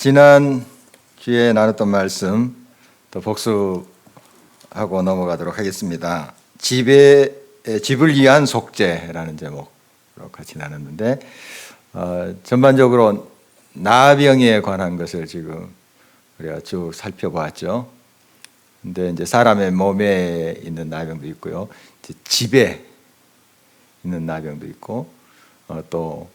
지난 주에 나눴던 말씀 또 복습하고 넘어가도록 하겠습니다. 집을 위한 속죄라는 제목으로 같이 나눴는데 전반적으로 나병에 관한 것을 지금 우리가 쭉 살펴보았죠. 근데 이제 사람의 몸에 있는 나병도 있고요, 이제 집에 있는 나병도 있고, 또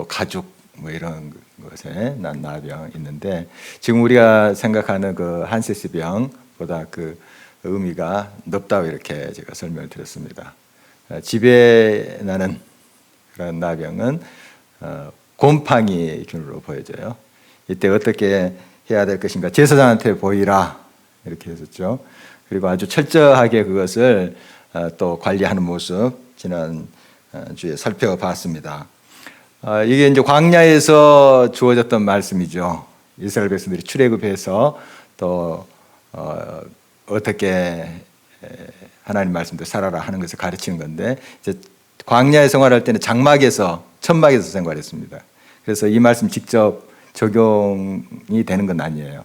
가죽 뭐 이런 것에 난 나병 있는데, 지금 우리가 생각하는 그 한세시병보다 그 의미가 넓다고 이렇게 제가 설명을 드렸습니다. 집에 나는 그런 나병은 곰팡이 균으로 보여져요. 이때 어떻게 해야 될 것인가? 제사장한테 보이라 이렇게 했었죠. 그리고 아주 철저하게 그것을 또 관리하는 모습 지난 주에 살펴봤습니다. 이게 이제 광야에서 주어졌던 말씀이죠. 이스라엘 백성들이 출애굽해서 또 어떻게 하나님 말씀대로 살아라 하는 것을 가르치는 건데, 이제 광야에 생활할 때는 천막에서 생활했습니다. 그래서 이 말씀 직접 적용이 되는 건 아니에요.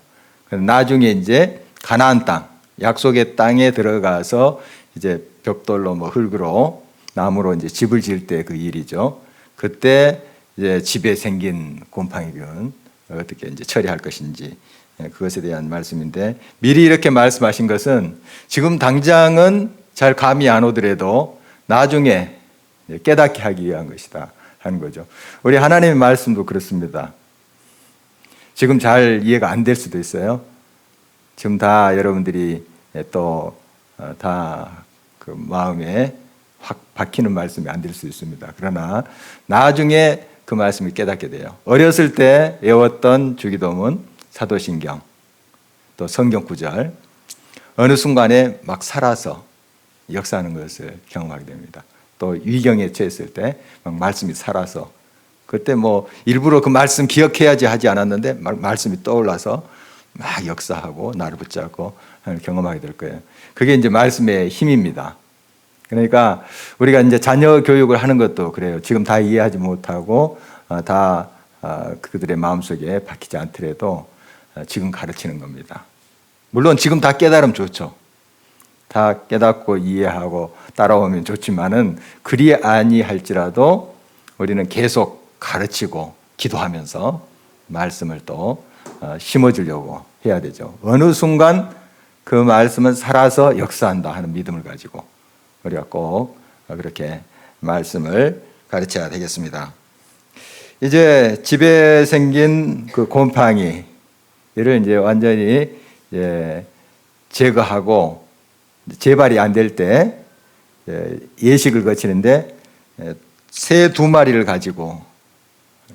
나중에 이제 가나안 땅, 약속의 땅에 들어가서 이제 벽돌로 뭐 흙으로 나무로 이제 집을 지을 때 그 일이죠. 그때 이제 집에 생긴 곰팡이균 어떻게 이제 처리할 것인지 그것에 대한 말씀인데, 미리 이렇게 말씀하신 것은 지금 당장은 잘 감이 안 오더라도 나중에 깨닫게 하기 위한 것이다 하는 거죠. 우리 하나님의 말씀도 그렇습니다. 지금 잘 이해가 안 될 수도 있어요. 지금 다 여러분들이 또 다 그 마음에 확 박히는 말씀이 안 될 수 있습니다. 그러나 나중에 그 말씀을 깨닫게 돼요. 어렸을 때 외웠던 주기도문, 사도신경, 또 성경 구절, 어느 순간에 막 살아서 역사하는 것을 경험하게 됩니다. 또 위경에 처했을 때 막 말씀이 살아서, 그때 뭐 일부러 그 말씀 기억해야지 하지 않았는데 말씀이 떠올라서 막 역사하고 나를 붙잡고 경험하게 될 거예요. 그게 이제 말씀의 힘입니다. 그러니까 우리가 이제 자녀 교육을 하는 것도 그래요. 지금 다 이해하지 못하고 다 그들의 마음속에 박히지 않더라도 지금 가르치는 겁니다. 물론 지금 다 깨달으면 좋죠. 다 깨닫고 이해하고 따라오면 좋지만은 그리 아니할지라도 우리는 계속 가르치고 기도하면서 말씀을 또 심어주려고 해야 되죠. 어느 순간 그 말씀은 살아서 역사한다 하는 믿음을 가지고 우리가 꼭 그렇게 말씀을 가르쳐야 되겠습니다. 이제 집에 생긴 그 곰팡이 이를 이제 완전히 제거하고 재발이 안 될 때 예식을 거치는데 새 2마리를 가지고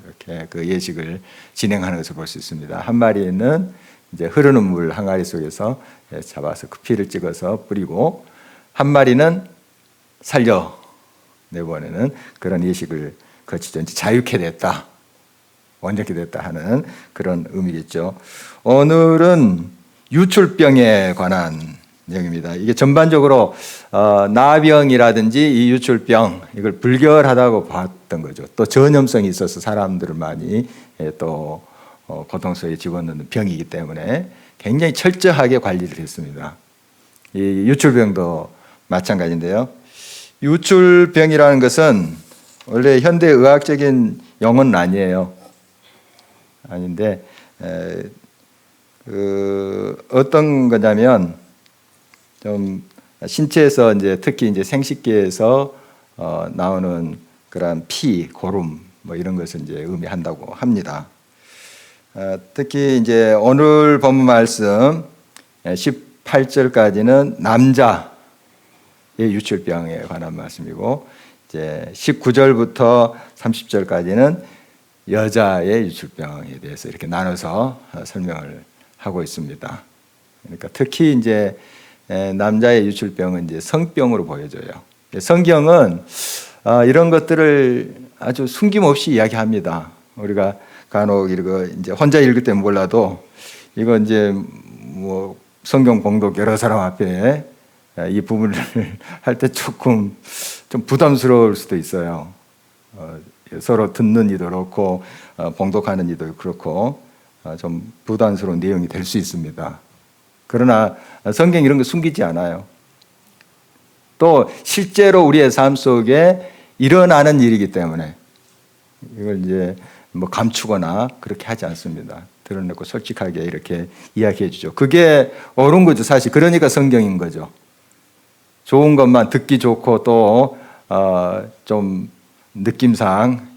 이렇게 그 예식을 진행하는 것을 볼 수 있습니다. 한 마리는 이제 흐르는 물 항아리 속에서 잡아서 그 피를 찍어서 뿌리고, 한 마리는 살려 내보내는 그런 예식을 거치죠. 이제 자유케 됐다, 온전케 됐다 하는 그런 의미겠죠. 오늘은 유출병에 관한 내용입니다. 이게 전반적으로 나병이라든지 이 유출병, 이걸 불결하다고 봤던 거죠. 또 전염성이 있어서 사람들을 많이 또 고통스럽게 집어넣는 병이기 때문에 굉장히 철저하게 관리를 했습니다. 이 유출병도 마찬가지인데요. 유출병이라는 것은 원래 현대 의학적인 용어는 아니에요. 아닌데 어떤 거냐면 좀 신체에서 이제 특히 이제 생식기에서 나오는 그런 피, 고름 뭐 이런 것을 이제 의미한다고 합니다. 특히 이제 오늘 본문 말씀 18절까지는 남자의 유출병에 관한 말씀이고, 이제 19절부터 30절까지는 여자의 유출병에 대해서 이렇게 나눠서 설명을 하고 있습니다. 그러니까 특히 이제 남자의 유출병은 이제 성병으로 보여져요. 성경은 이런 것들을 아주 숨김없이 이야기합니다. 우리가 간혹 이거 이제 혼자 읽을 때 몰라도 이거 이제 뭐 성경 봉독 여러 사람 앞에 이 부분을 할 때 조금 좀 부담스러울 수도 있어요. 서로 듣는 이도 그렇고 봉독하는 이도 그렇고, 좀 부담스러운 내용이 될 수 있습니다. 그러나 성경 이런 거 숨기지 않아요. 또 실제로 우리의 삶 속에 일어나는 일이기 때문에 이걸 이제 뭐 감추거나 그렇게 하지 않습니다. 드러내고 솔직하게 이렇게 이야기해 주죠. 그게 옳은 거죠, 사실. 그러니까 성경인 거죠. 좋은 것만 듣기 좋고 또 좀 느낌상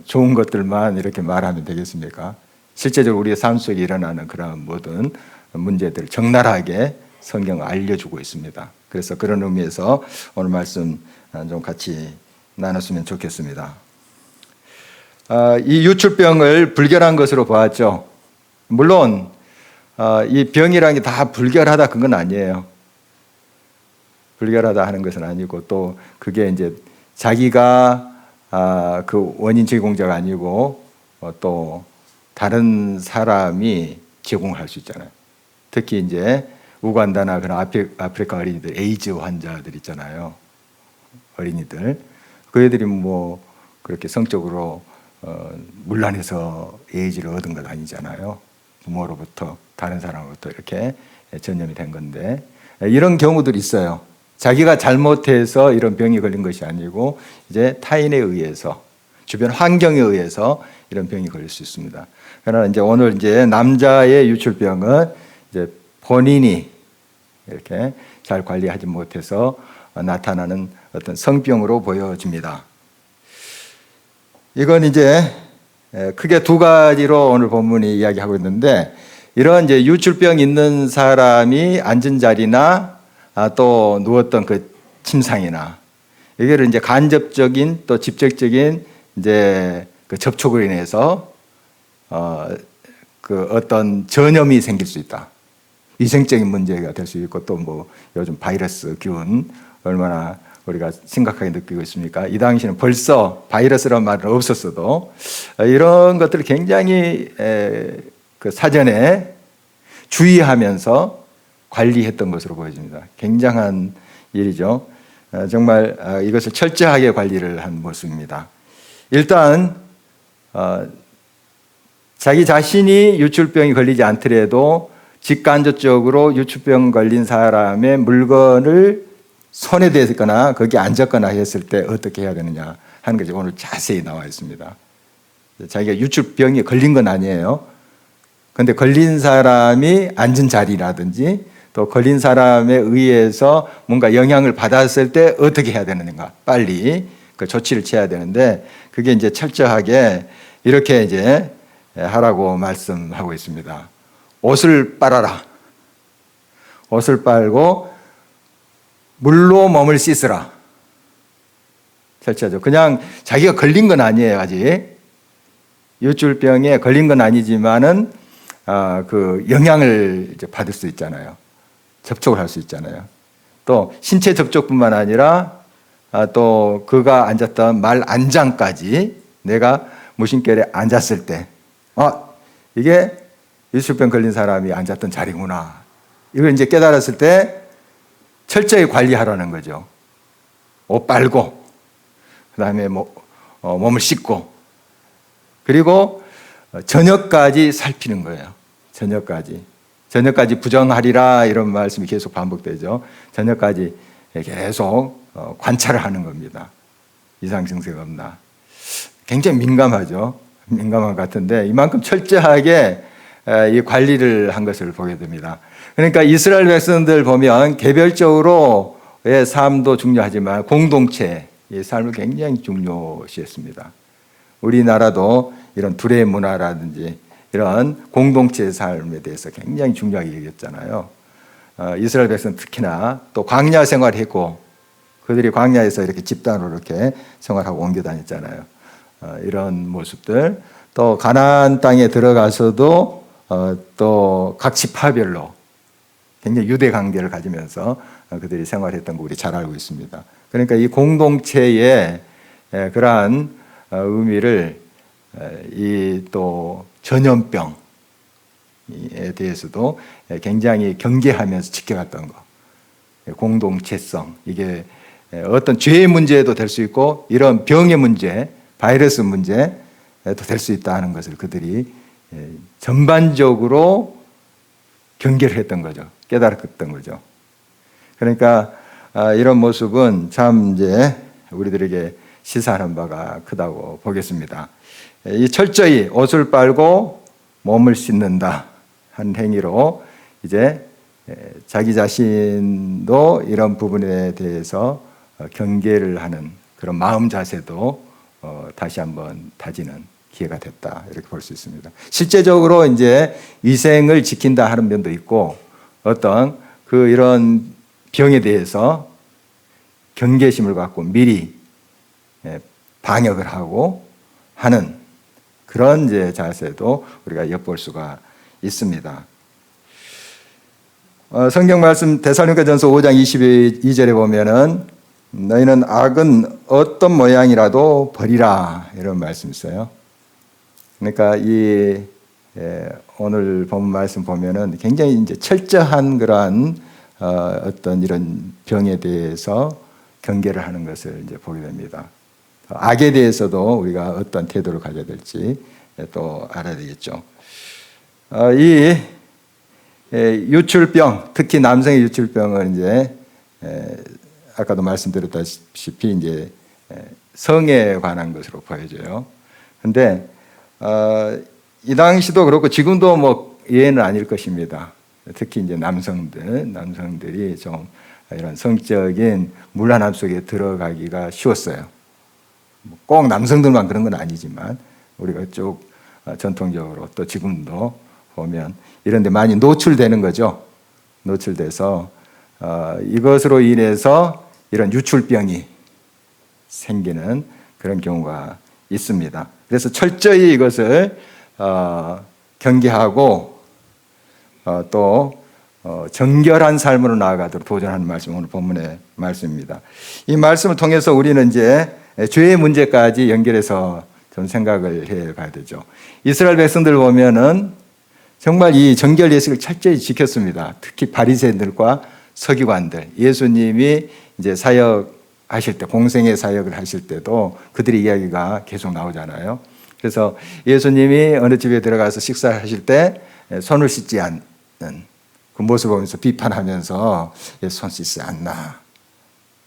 좋은 것들만 이렇게 말하면 되겠습니까? 실제적으로 우리의 삶 속에 일어나는 그런 모든 문제들을 적나라하게 성경은 알려주고 있습니다. 그래서 그런 의미에서 오늘 말씀 좀 같이 나눴으면 좋겠습니다. 이 유출병을 불결한 것으로 보았죠. 물론 이 병이라는 게 다 불결하다 그건 아니에요. 불결하다 하는 것은 아니고 또 그게 이제 자기가 그 원인 제공자가 아니고 또 다른 사람이 제공할 수 있잖아요. 특히 이제 우간다나 그런 아프리카 어린이들, 에이즈 환자들 있잖아요. 어린이들. 그 애들이 뭐 그렇게 성적으로 문란해서 에이즈를 얻은 건 아니잖아요. 부모로부터 다른 사람으로부터 이렇게 전염이 된 건데 이런 경우들이 있어요. 자기가 잘못해서 이런 병이 걸린 것이 아니고 이제 타인에 의해서 주변 환경에 의해서 이런 병이 걸릴 수 있습니다. 그러나 이제 오늘 이제 남자의 유출병은 이제 본인이 이렇게 잘 관리하지 못해서 나타나는 어떤 성병으로 보여집니다. 이건 이제 크게 두 가지로 오늘 본문이 이야기하고 있는데 이런 이제 유출병 있는 사람이 앉은 자리나 또 누웠던 그 침상이나 이거를 이제 간접적인 또 직접적인 이제 그 접촉으로 인해서 그 어떤 전염이 생길 수 있다. 위생적인 문제가 될 수 있고 또 뭐 요즘 바이러스 균 얼마나 우리가 심각하게 느끼고 있습니까? 이 당시에는 벌써 바이러스라는 말은 없었어도 이런 것들을 굉장히 그 사전에 주의하면서 관리했던 것으로 보여집니다. 굉장한 일이죠. 정말 이것을 철저하게 관리를 한 모습입니다. 일단 자기 자신이 유출병이 걸리지 않더라도 직간접적으로 유출병 걸린 사람의 물건을 손에 대거나 거기 앉았거나 했을 때 어떻게 해야 되느냐 하는 것이 오늘 자세히 나와 있습니다. 자기가 유출병이 걸린 건 아니에요. 그런데 걸린 사람이 앉은 자리라든지 또 걸린 사람에 의해서 뭔가 영향을 받았을 때 어떻게 해야 되는가 빨리 그 조치를 취해야 되는데 그게 이제 철저하게 이렇게 이제 하라고 말씀하고 있습니다. 옷을 빨아라. 옷을 빨고 물로 몸을 씻으라. 철저하죠. 그냥 자기가 걸린 건 아니에요, 아직. 유출병에 걸린 건 아니지만은 그 영향을 이제 받을 수 있잖아요. 접촉을 할 수 있잖아요. 또 신체 접촉뿐만 아니라 또 그가 앉았던 말 안장까지 내가 무심결에 앉았을 때 이게 유출병 걸린 사람이 앉았던 자리구나. 이걸 이제 깨달았을 때 철저히 관리하라는 거죠. 옷 빨고 그다음에 몸을 씻고 그리고 저녁까지 살피는 거예요. 저녁까지 부정하리라 이런 말씀이 계속 반복되죠. 저녁까지 계속 관찰을 하는 겁니다. 이상 증세가 없나. 굉장히 민감하죠. 민감한 것 같은데 이만큼 철저하게 이 관리를 한 것을 보게 됩니다. 그러니까 이스라엘 백성들 보면 개별적으로의 삶도 중요하지만 공동체의 삶을 굉장히 중요시했습니다. 우리나라도 이런 둘의 문화라든지 이런 공동체의 삶에 대해서 굉장히 중요하게 여겼잖아요. 이스라엘 백성 특히나 또 광야 생활했고 그들이 광야에서 이렇게 집단으로 이렇게 생활하고 옮겨 다녔잖아요. 이런 모습들 또 가나안 땅에 들어가서도 또 각 지파별로 굉장히 유대 관계를 가지면서 그들이 생활했던 거 우리 잘 알고 있습니다. 그러니까 이 공동체의 그러한 의미를 이 또 전염병에 대해서도 굉장히 경계하면서 지켜갔던 거. 공동체성 이게 어떤 죄의 문제도 될 수 있고 이런 병의 문제, 바이러스 문제도 될 수 있다는 것을 그들이 전반적으로 경계를 했던 거죠. 깨달았던 거죠. 그러니까 이런 모습은 참 이제 우리들에게 시사하는 바가 크다고 보겠습니다. 이 철저히 옷을 빨고 몸을 씻는다 한 행위로 이제 자기 자신도 이런 부분에 대해서 경계를 하는 그런 마음 자세도 다시 한번 다지는 기회가 됐다 이렇게 볼 수 있습니다. 실제적으로 이제 위생을 지킨다 하는 면도 있고 어떤 이런 병에 대해서 경계심을 갖고 미리 방역을 하고 하는 그런 이제 자세도 우리가 엿볼 수가 있습니다. 성경 말씀 데살로니가전서 5장 22절에 보면은 너희는 악은 어떤 모양이라도 버리라 이런 말씀이 있어요. 그러니까 오늘 본 말씀 보면은 굉장히 이제 철저한 그러한 어떤 이런 병에 대해서 경계를 하는 것을 이제 보게 됩니다. 악에 대해서도 우리가 어떤 태도를 가져야 될지 또 알아야 되겠죠. 이 유출병, 특히 남성의 유출병은 이제 아까도 말씀드렸다시피 이제 성에 관한 것으로 보여져요. 근데 이 당시도 그렇고 지금도 뭐 예외는 아닐 것입니다. 특히 이제 남성들이 좀 이런 성적인 문란함 속에 들어가기가 쉬웠어요. 꼭 남성들만 그런 건 아니지만 우리가 쭉 전통적으로 또 지금도 보면 이런 데 많이 노출되는 거죠. 노출돼서 이것으로 인해서 이런 유출병이 생기는 그런 경우가 있습니다. 그래서 철저히 이것을 경계하고 또 정결한 삶으로 나아가도록 도전하는 말씀 오늘 본문의 말씀입니다. 이 말씀을 통해서 우리는 이제 죄의 문제까지 연결해서 좀 생각을 해봐야 되죠. 이스라엘 백성들 보면은 정말 이 정결 예식을 철저히 지켰습니다. 특히 바리새인들과 서기관들, 예수님이 이제 사역하실 때, 공생의 사역을 하실 때도 그들의 이야기가 계속 나오잖아요. 그래서 예수님이 어느 집에 들어가서 식사하실 때 손을 씻지 않는 그 모습을 보면서 비판하면서 손 씻지 않나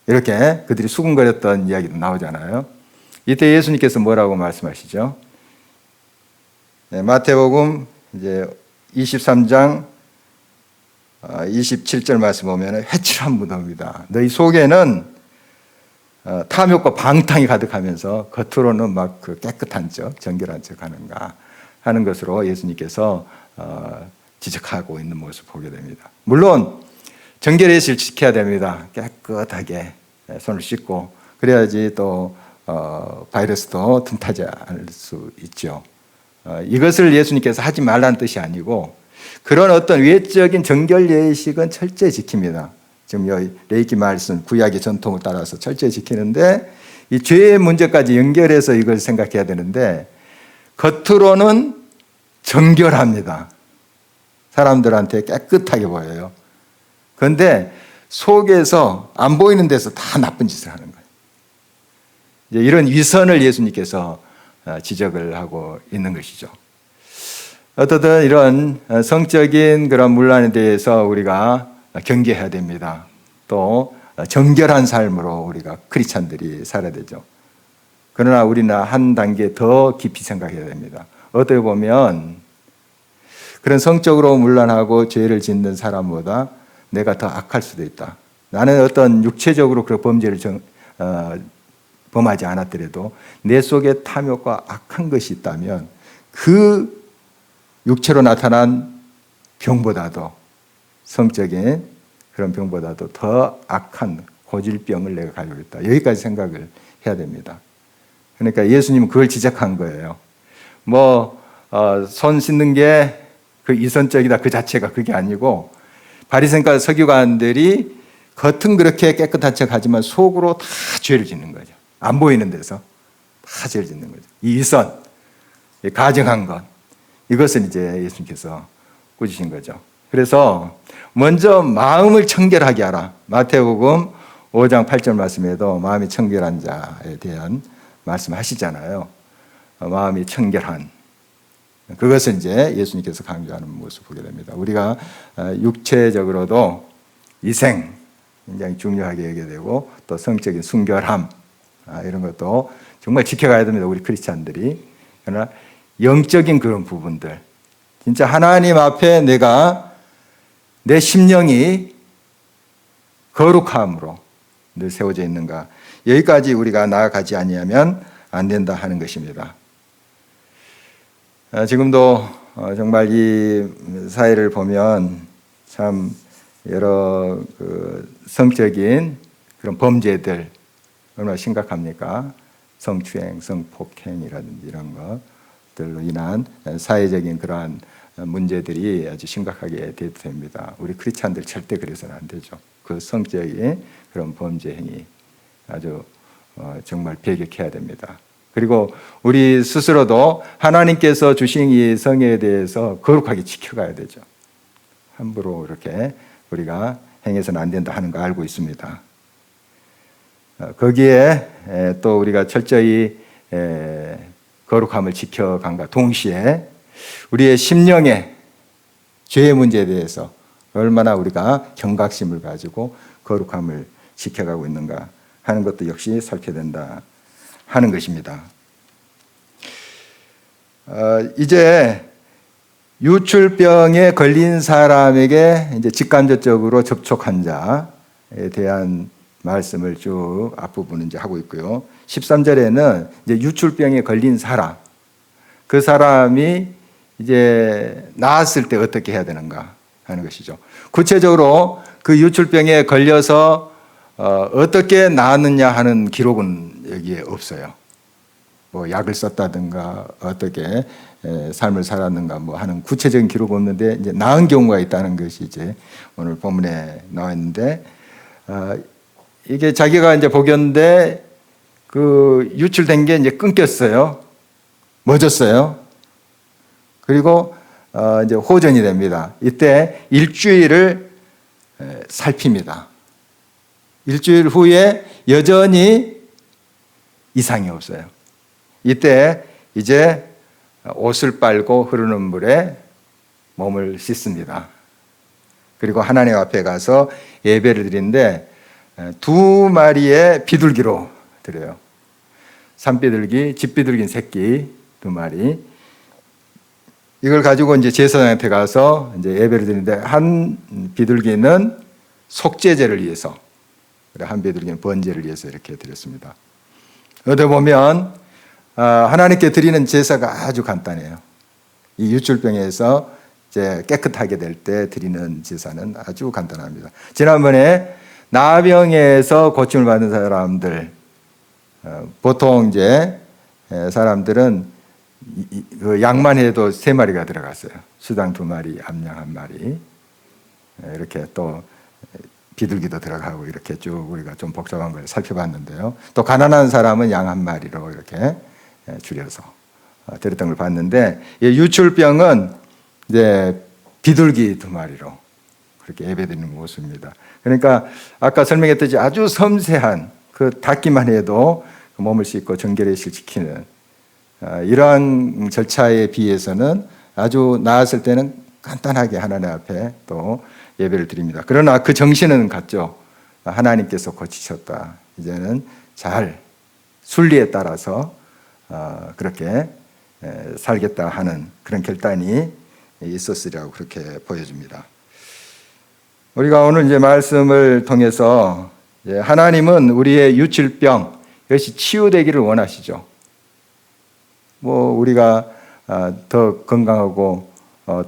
이렇게 그들이 수군거렸던 이야기도 나오잖아요. 이때 예수님께서 뭐라고 말씀하시죠? 마태복음 이제 23장 27절 말씀 보면 회칠한 무덤이다. 너희 속에는 탐욕과 방탕이 가득하면서 겉으로는 막 그 깨끗한 척, 정결한 척 하는가 하는 것으로 예수님께서 지적하고 있는 모습을 보게 됩니다. 물론 정결예식을 지켜야 됩니다. 깨끗하게 손을 씻고 그래야지 또 바이러스도 틈타지 않을 수 있죠. 이것을 예수님께서 하지 말라는 뜻이 아니고 그런 어떤 외적인 정결예식은 철저히 지킵니다. 지금 여기 레이기 말씀 구약의 전통을 따라서 철저히 지키는데 이 죄의 문제까지 연결해서 이걸 생각해야 되는데 겉으로는 정결합니다. 사람들한테 깨끗하게 보여요. 그런데 속에서 안 보이는 데서 다 나쁜 짓을 하는 거예요. 이제 이런 위선을 예수님께서 지적을 하고 있는 것이죠. 어떻든 이런 성적인 그런 문란에 대해서 우리가 경계해야 됩니다. 또 정결한 삶으로 우리가 크리스찬들이 살아야 되죠. 그러나 우리는 한 단계 더 깊이 생각해야 됩니다. 어떻게 보면 그런 성적으로 문란하고 죄를 짓는 사람보다 내가 더 악할 수도 있다. 나는 어떤 육체적으로 그런 범죄를 범하지 않았더라도 내 속에 탐욕과 악한 것이 있다면 그 육체로 나타난 병보다도 성적인 그런 병보다도 더 악한 고질병을 내가 가지고 있다. 여기까지 생각을 해야 됩니다. 그러니까 예수님은 그걸 지적한 거예요. 손 씻는 게 그 이선적이다 그 자체가 그게 아니고 바리새인과 서기관들이 겉은 그렇게 깨끗한 척하지만 속으로 다 죄를 짓는 거죠. 안 보이는 데서 다 죄를 짓는 거죠. 이 이선, 가증한 것 이것은 이제 예수님께서 꾸짖으신 거죠. 그래서 먼저 마음을 청결하게 하라. 마태복음 5장 8절 말씀에도 마음이 청결한 자에 대한 말씀하시잖아요. 마음이 청결한 그것을 이제 예수님께서 강조하는 모습을 보게 됩니다. 우리가 육체적으로도 위생 굉장히 중요하게 여겨야 되고 또 성적인 순결함 이런 것도 정말 지켜가야 됩니다. 우리 크리스찬들이. 그러나 영적인 그런 부분들 진짜 하나님 앞에 내 심령이 거룩함으로 늘 세워져 있는가 여기까지 우리가 나아가지 아니하면 안 된다 하는 것입니다. 지금도 정말 이 사회를 보면 참 여러 성적인 그런 범죄들 얼마나 심각합니까? 성추행, 성폭행이라든지 이런 것들로 인한 사회적인 그러한 문제들이 아주 심각하게 대두됩니다. 우리 크리스찬들 절대 그래서는 안 되죠. 그 성적인 그런 범죄 행위 아주 정말 배격해야 됩니다. 그리고 우리 스스로도 하나님께서 주신 이 성에 대해서 거룩하게 지켜가야 되죠. 함부로 이렇게 우리가 행해서는 안 된다 하는 거 알고 있습니다. 거기에 또 우리가 철저히 거룩함을 지켜간과 동시에 우리의 심령의 죄의 문제에 대해서 얼마나 우리가 경각심을 가지고 거룩함을 지켜가고 있는가 하는 것도 역시 살펴야 된다 하는 것입니다. 이제 유출병에 걸린 사람에게 이제 직간접적으로 접촉한 자에 대한 말씀을 쭉 앞부분은 이제 하고 있고요. 13절에는 이제 유출병에 걸린 사람, 그 사람이 이제 나았을 때 어떻게 해야 되는가 하는 것이죠. 구체적으로 그 유출병에 걸려서 어떻게 나았느냐 하는 기록은 여기에 없어요. 뭐 약을 썼다든가 어떻게 삶을 살았는가 뭐 하는 구체적인 기록은 없는데 이제 나은 경우가 있다는 것이 이제 오늘 본문에 나와 있는데 이게 자기가 이제 복였는데 그 유출된 게 이제 끊겼어요. 멎었어요. 그리고 이제 호전이 됩니다. 이때 일주일을 살핍니다. 일주일 후에 여전히 이상이 없어요. 이때 이제 옷을 빨고 흐르는 물에 몸을 씻습니다. 그리고 하나님 앞에 가서 예배를 드리는데 2마리의 비둘기로 드려요. 산비둘기, 집비둘기는 새끼 2마리. 이걸 가지고 이제 제사장한테 가서 이제 예배를 드리는데 한 비둘기는 속죄제를 위해서, 한 비둘기는 번제를 위해서 이렇게 드렸습니다. 어디 보면 하나님께 드리는 제사가 아주 간단해요. 이 유출병에서 이제 깨끗하게 될 때 드리는 제사는 아주 간단합니다. 지난번에 나병에서 고침을 받은 사람들, 보통 이제 사람들은 그 양만 해도 3마리가 들어갔어요. 수당 2마리, 암양 1마리. 이렇게 또 비둘기도 들어가고 이렇게 쭉 우리가 좀 복잡한 걸 살펴봤는데요. 또 가난한 사람은 양 1마리로 이렇게 줄여서 드렸던 걸 봤는데, 유출병은 이제 비둘기 2마리로 그렇게 예배드리는 모습입니다. 그러니까 아까 설명했듯이 아주 섬세한 그 닿기만 해도 몸을 씻고 정결의식을 지키는 이러한 절차에 비해서는 아주 나았을 때는 간단하게 하나님 앞에 또 예배를 드립니다. 그러나 그 정신은 같죠. 하나님께서 고치셨다. 이제는 잘 순리에 따라서 그렇게 살겠다 하는 그런 결단이 있었으리라고 그렇게 보여집니다. 우리가 오늘 이제 말씀을 통해서 하나님은 우리의 유출병 이것이 치유되기를 원하시죠. 뭐 우리가 더 건강하고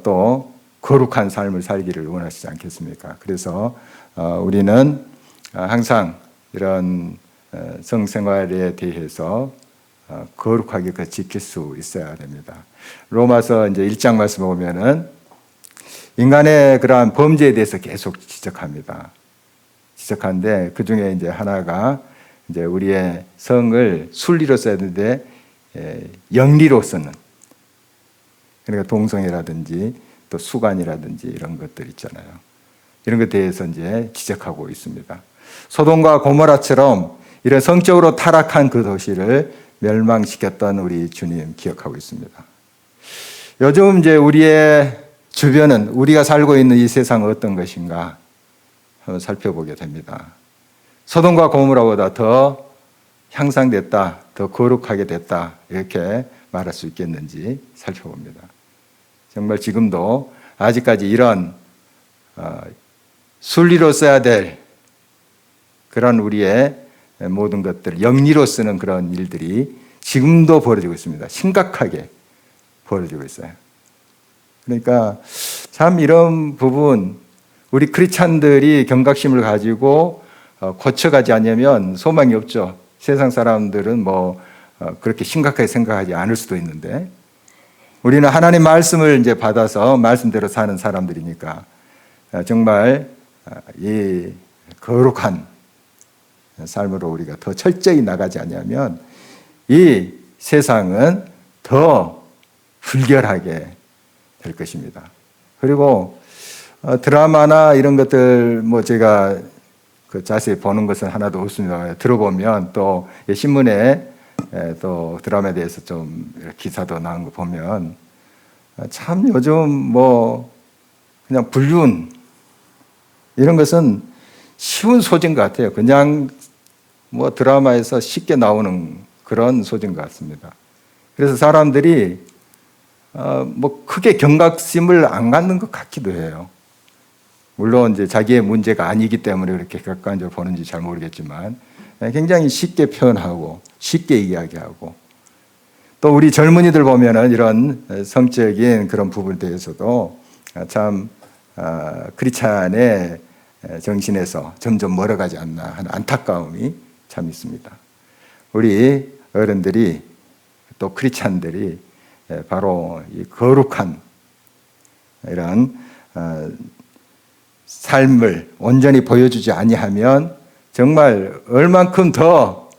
또 거룩한 삶을 살기를 원하시지 않겠습니까? 그래서 우리는 항상 이런 성생활에 대해서 거룩하게 지킬 수 있어야 됩니다. 로마서 이제 1장 말씀 보면은 인간의 그러한 범죄에 대해서 계속 지적합니다. 지적하는데 그 중에 이제 하나가 이제 우리의 성을 순리로 써야 되는데 영리로 쓰는, 그러니까 동성애라든지 또 수관이라든지 이런 것들 있잖아요. 이런 것에 대해서 이제 지적하고 있습니다. 소돔과 고모라처럼 이런 성적으로 타락한 그 도시를 멸망시켰던 우리 주님 기억하고 있습니다. 요즘 이제 우리의 주변은 우리가 살고 있는 이 세상은 어떤 것인가 한번 살펴보게 됩니다. 소돔과 고모라보다 더 향상됐다, 더 거룩하게 됐다 이렇게 말할 수 있겠는지 살펴봅니다. 정말 지금도 아직까지 이런 순리로 써야 될 그런 우리의 모든 것들, 영리로 쓰는 그런 일들이 지금도 벌어지고 있습니다. 심각하게 벌어지고 있어요. 그러니까 참 이런 부분 우리 크리스찬들이 경각심을 가지고 고쳐가지 않으면 소망이 없죠. 세상 사람들은 그렇게 심각하게 생각하지 않을 수도 있는데 우리는 하나님 말씀을 이제 받아서 말씀대로 사는 사람들이니까 정말 이 거룩한 삶으로 우리가 더 철저히 나가지 않으면 이 세상은 더 불결하게 될 것입니다. 그리고 드라마나 이런 것들 제가 자세히 보는 것은 하나도 없습니다. 들어보면 또 신문에 또 드라마에 대해서 좀 기사도 나온 거 보면 참 요즘 그냥 불륜 이런 것은 쉬운 소재인 것 같아요. 그냥 드라마에서 쉽게 나오는 그런 소재인 것 같습니다. 그래서 사람들이 크게 경각심을 안 갖는 것 같기도 해요. 물론 이제 자기의 문제가 아니기 때문에 그렇게 객관적으로 보는지 잘 모르겠지만 굉장히 쉽게 표현하고 쉽게 이야기하고 또 우리 젊은이들 보면은 이런 성적인 그런 부분에 대해서도 참 크리스찬의 정신에서 점점 멀어가지 않나 하는 안타까움이 참 있습니다. 우리 어른들이 또 크리스찬들이 바로 이 거룩한 이런 삶을 온전히 보여주지 아니하면 정말 얼만큼 더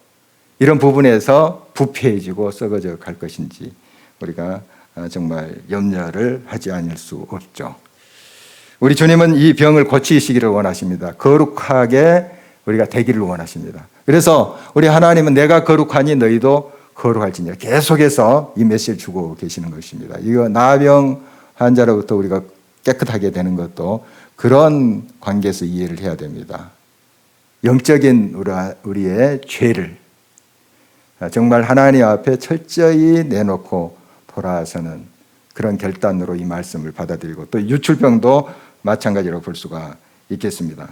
이런 부분에서 부패해지고 썩어져 갈 것인지 우리가 정말 염려를 하지 않을 수 없죠. 우리 주님은 이 병을 고치시기를 원하십니다. 거룩하게 우리가 되기를 원하십니다. 그래서 우리 하나님은 내가 거룩하니 너희도 거룩할지니라 계속해서 이 메시지를 주고 계시는 것입니다. 이거 나병 환자로부터 우리가 깨끗하게 되는 것도 그런 관계에서 이해를 해야 됩니다. 영적인 우리의 죄를 정말 하나님 앞에 철저히 내놓고 돌아서는 그런 결단으로 이 말씀을 받아들이고 또 유출병도 마찬가지로 볼 수가 있겠습니다.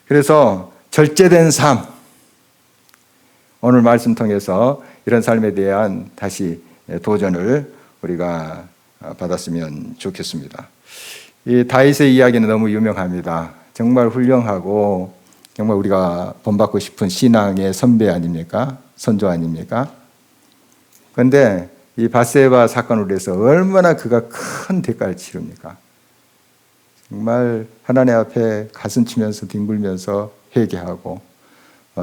그래서 절제된 삶, 오늘 말씀 통해서 이런 삶에 대한 다시 도전을 우리가 받았으면 좋겠습니다. 이 다윗의 이야기는 너무 유명합니다. 정말 훌륭하고 정말 우리가 본받고 싶은 신앙의 선배 아닙니까? 선조 아닙니까? 그런데 이 밧세바 사건으로 해서 얼마나 그가 큰 대가를 치릅니까? 정말 하나님 앞에 가슴 치면서 뒹굴면서 회개하고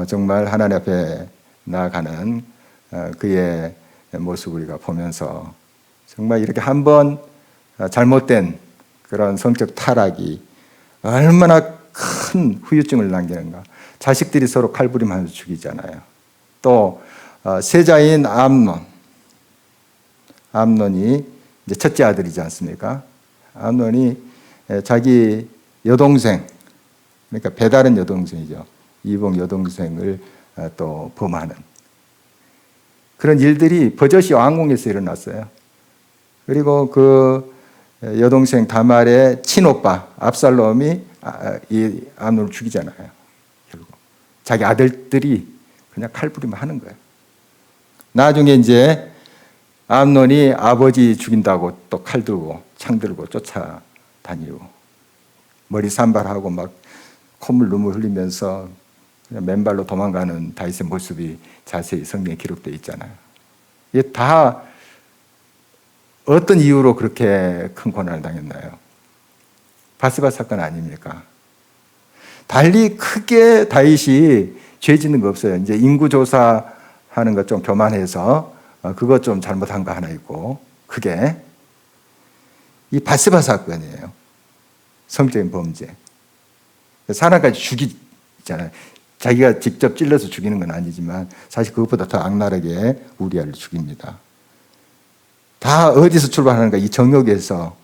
정말 하나님 앞에 나아가는 그의 모습을 우리가 보면서 정말 이렇게 한번 잘못된 그런 성적 타락이 얼마나 큰 후유증을 남기는가. 자식들이 서로 칼부림하면서 죽이잖아요. 또 세자인 암논이 이제 첫째 아들이지 않습니까? 암논이 자기 여동생, 그러니까 배다른 여동생이죠. 이복 여동생을 또 범하는 그런 일들이 버젓이 왕궁에서 일어났어요. 그리고 그 여동생 다말의 친오빠 압살롬이 이 암논을 죽이잖아요. 결국 자기 아들들이 그냥 칼부림을 하는 거예요. 나중에 이제 암논이 아버지 죽인다고 또 칼 들고 창 들고 쫓아다니고 머리 산발하고 막 콧물 눈물 흘리면서 그냥 맨발로 도망가는 다윗의 모습이 자세히 성경에 기록되어 있잖아요. 이게 다 어떤 이유로 그렇게 큰 고난을 당했나요? 밧세바 사건 아닙니까? 달리 크게 다윗이 죄 짓는 거 없어요. 이제 인구조사하는 것 좀 교만해서 그것 좀 잘못한 거 하나 있고 크게 이 밧세바 사건이에요. 성적인 범죄. 사람까지 죽이잖아요. 자기가 직접 찔러서 죽이는 건 아니지만 사실 그것보다 더 악랄하게 우리아를 죽입니다. 다 어디서 출발하는가? 이 정욕에서,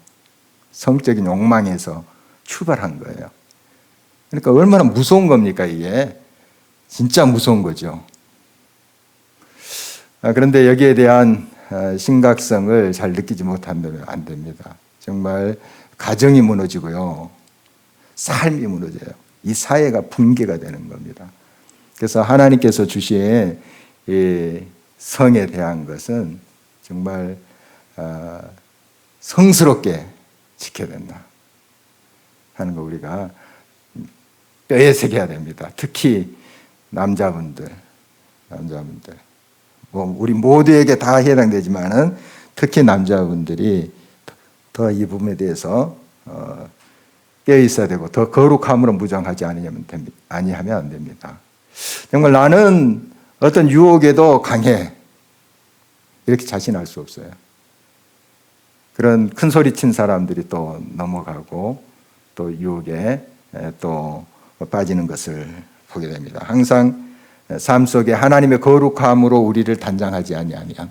성적인 욕망에서 출발한 거예요. 그러니까 얼마나 무서운 겁니까, 이게? 진짜 무서운 거죠. 그런데 여기에 대한 심각성을 잘 느끼지 못한다면 안 됩니다. 정말 가정이 무너지고요. 삶이 무너져요. 이 사회가 붕괴가 되는 겁니다. 그래서 하나님께서 주신 이 성에 대한 것은 정말 성스럽게 지켜야 된다 하는 거 우리가 뼈에 새겨야 됩니다. 특히 남자분들. 뭐 우리 모두에게 다 해당되지만은 특히 남자분들이 더 이 부분에 대해서 깨어 있어야 되고 더 거룩함으로 무장하지 아니하면 안 됩니다. 정말 나는 어떤 유혹에도 강해. 이렇게 자신할 수 없어요. 그런 큰 소리 친 사람들이 또 넘어가고 또 유혹에 또 빠지는 것을 보게 됩니다. 항상 삶 속에 하나님의 거룩함으로 우리를 단장하지 아니하면,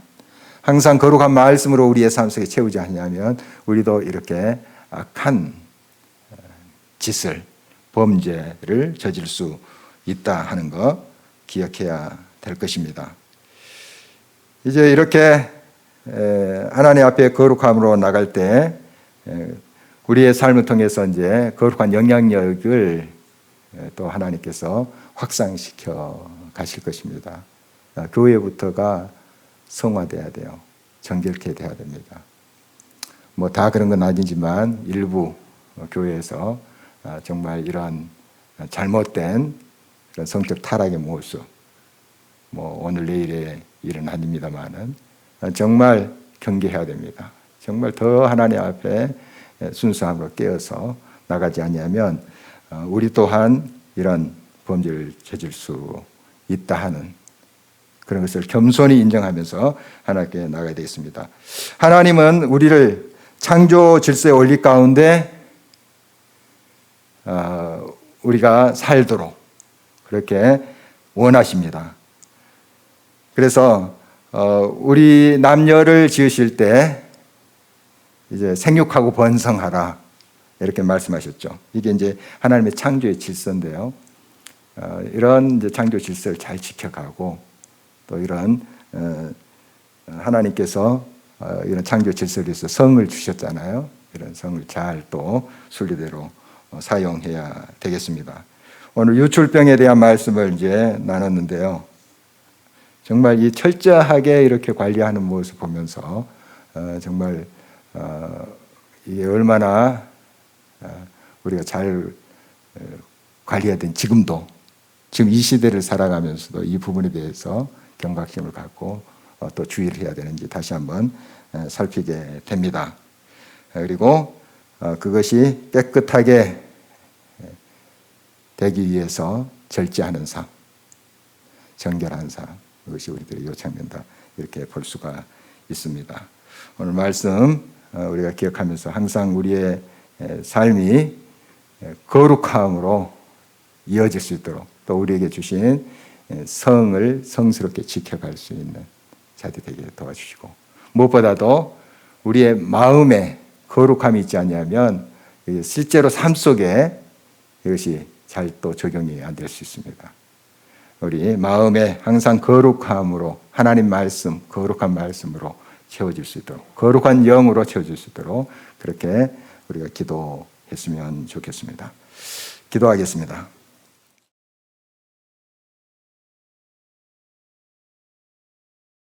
항상 거룩한 말씀으로 우리의 삶 속에 채우지 아니하면 우리도 이렇게 악한 짓을, 범죄를 저질 수 있다 하는 거 기억해야 될 것입니다. 이제 이렇게 하나님 앞에 거룩함으로 나갈 때 우리의 삶을 통해서 이제 거룩한 영향력을 또 하나님께서 확산시켜 가실 것입니다. 교회부터가 성화돼야 돼요. 정결케 돼야 됩니다. 뭐 다 그런 건 아니지만 일부 교회에서 정말 이런 잘못된 그런 성적 타락의 모습, 뭐 오늘 내일의 일은 아닙니다만은 정말 경계해야 됩니다. 정말 더 하나님 앞에 순수함으로 깨어서 나가지 아니하면 우리 또한 이런 범죄를 저질 수 있다 하는 그런 것을 겸손히 인정하면서 하나님께 나가야 되겠습니다. 하나님은 우리를 창조 질서의 원리 가운데 우리가 살도록 그렇게 원하십니다. 그래서 우리 남녀를 지으실 때 이제 생육하고 번성하라 이렇게 말씀하셨죠. 이게 이제 하나님의 창조의 질서인데요. 이런 이제 창조 질서를 잘 지켜가고 또 이런 하나님께서 이런 창조 질서를 위해서 성을 주셨잖아요. 이런 성을 잘 또 순리대로 사용해야 되겠습니다. 오늘 유출병에 대한 말씀을 이제 나눴는데요. 정말 이 철저하게 이렇게 관리하는 모습을 보면서 정말 이게 얼마나 우리가 잘 관리해야 되는 지금도 지금 이 시대를 살아가면서도 이 부분에 대해서 경각심을 갖고 또 주의를 해야 되는지 다시 한번 살피게 됩니다. 그리고 그것이 깨끗하게 되기 위해서 절제하는 삶, 정결한 삶, 그것이 우리들이 요청된다 이렇게 볼 수가 있습니다. 오늘 말씀 우리가 기억하면서 항상 우리의 삶이 거룩함으로 이어질 수 있도록 또 우리에게 주신 성을 성스럽게 지켜갈 수 있는 자들 되게 도와주시고 무엇보다도 우리의 마음에 거룩함이 있지 않냐면 실제로 삶 속에 이것이 잘 또 적용이 안 될 수 있습니다. 우리 마음에 항상 거룩함으로 하나님 말씀, 거룩한 말씀으로 채워질 수 있도록 거룩한 영으로 채워질 수 있도록 그렇게 우리가 기도했으면 좋겠습니다. 기도하겠습니다.